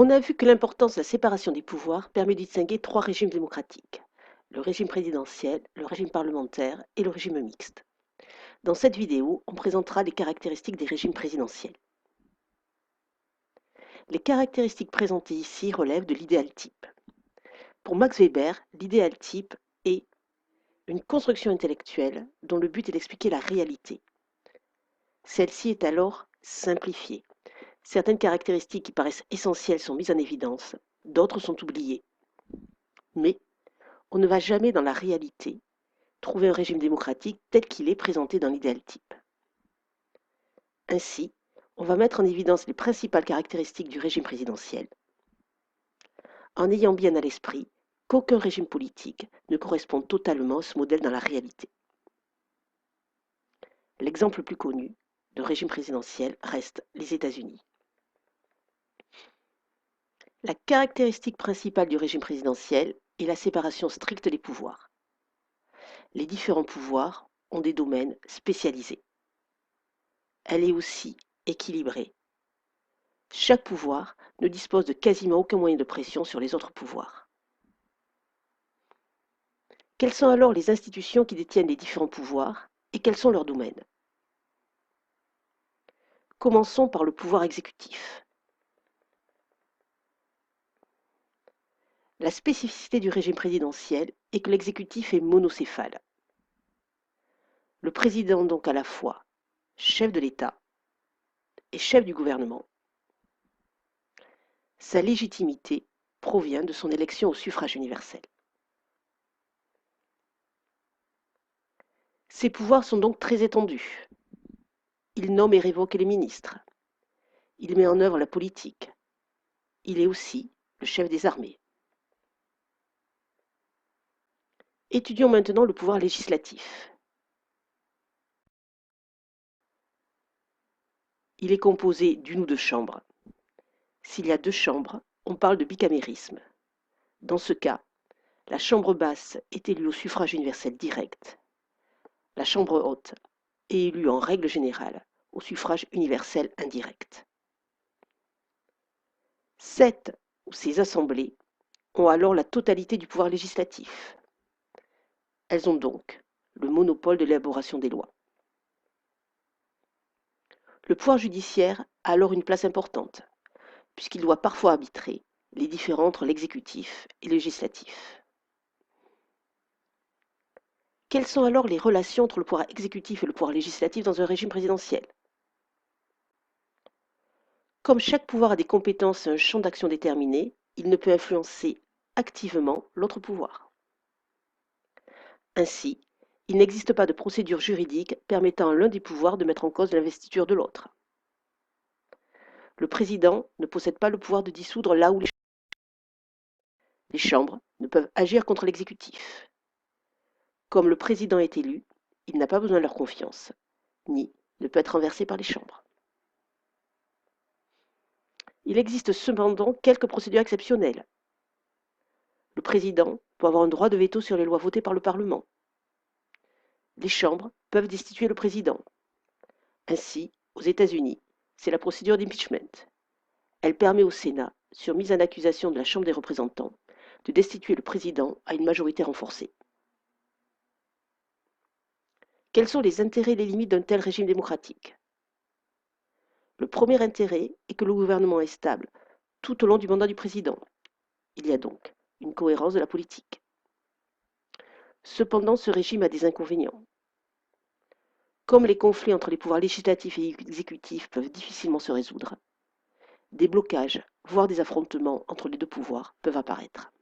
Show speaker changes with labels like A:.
A: On a vu que l'importance de la séparation des pouvoirs permet de distinguer trois régimes démocratiques: le régime présidentiel, le régime parlementaire et le régime mixte. Dans cette vidéo, on présentera les caractéristiques des régimes présidentiels. Les caractéristiques présentées ici relèvent de l'idéal type. Pour Max Weber, l'idéal type est une construction intellectuelle dont le but est d'expliquer la réalité. Celle-ci est alors simplifiée. Certaines caractéristiques qui paraissent essentielles sont mises en évidence, d'autres sont oubliées. Mais on ne va jamais dans la réalité trouver un régime démocratique tel qu'il est présenté dans l'idéal type. Ainsi, on va mettre en évidence les principales caractéristiques du régime présidentiel, en ayant bien à l'esprit qu'aucun régime politique ne correspond totalement à ce modèle dans la réalité. L'exemple le plus connu de régime présidentiel reste les États-Unis. La caractéristique principale du régime présidentiel est la séparation stricte des pouvoirs. Les différents pouvoirs ont des domaines spécialisés. Elle est aussi équilibrée. Chaque pouvoir ne dispose de quasiment aucun moyen de pression sur les autres pouvoirs. Quelles sont alors les institutions qui détiennent les différents pouvoirs et quels sont leurs domaines? Commençons par le pouvoir exécutif. La spécificité du régime présidentiel est que l'exécutif est monocéphale. Le président donc à la fois chef de l'État et chef du gouvernement. Sa légitimité provient de son élection au suffrage universel. Ses pouvoirs sont donc très étendus. Il nomme et révoque les ministres. Il met en œuvre la politique. Il est aussi le chef des armées. Étudions maintenant le pouvoir législatif. Il est composé d'une ou deux chambres. S'il y a deux chambres, on parle de bicamérisme. Dans ce cas, la chambre basse est élue au suffrage universel direct. La chambre haute est élue en règle générale au suffrage universel indirect. Cette ou ces assemblées ont alors la totalité du pouvoir législatif. Elles ont donc le monopole de l'élaboration des lois. Le pouvoir judiciaire a alors une place importante, puisqu'il doit parfois arbitrer les différends entre l'exécutif et le législatif. Quelles sont alors les relations entre le pouvoir exécutif et le pouvoir législatif dans un régime présidentiel? Comme chaque pouvoir a des compétences et un champ d'action déterminé, il ne peut influencer activement l'autre pouvoir. Ainsi, il n'existe pas de procédure juridique permettant à l'un des pouvoirs de mettre en cause l'investiture de l'autre. Le président ne possède pas le pouvoir de dissoudre là où les chambres ne peuvent agir contre l'exécutif. Comme le président est élu, il n'a pas besoin de leur confiance, ni ne peut être renversé par les chambres. Il existe cependant quelques procédures exceptionnelles. Le président peut avoir un droit de veto sur les lois votées par le Parlement. Les chambres peuvent destituer le président. Ainsi, aux États-Unis, c'est la procédure d'impeachment. Elle permet au Sénat, sur mise en accusation de la Chambre des représentants, de destituer le président à une majorité renforcée. Quels sont les intérêts et les limites d'un tel régime démocratique? Le premier intérêt est que le gouvernement est stable tout au long du mandat du président. Il y a donc une cohérence de la politique. Cependant, ce régime a des inconvénients. Comme les conflits entre les pouvoirs législatifs et exécutifs peuvent difficilement se résoudre, des blocages, voire des affrontements entre les deux pouvoirs peuvent apparaître.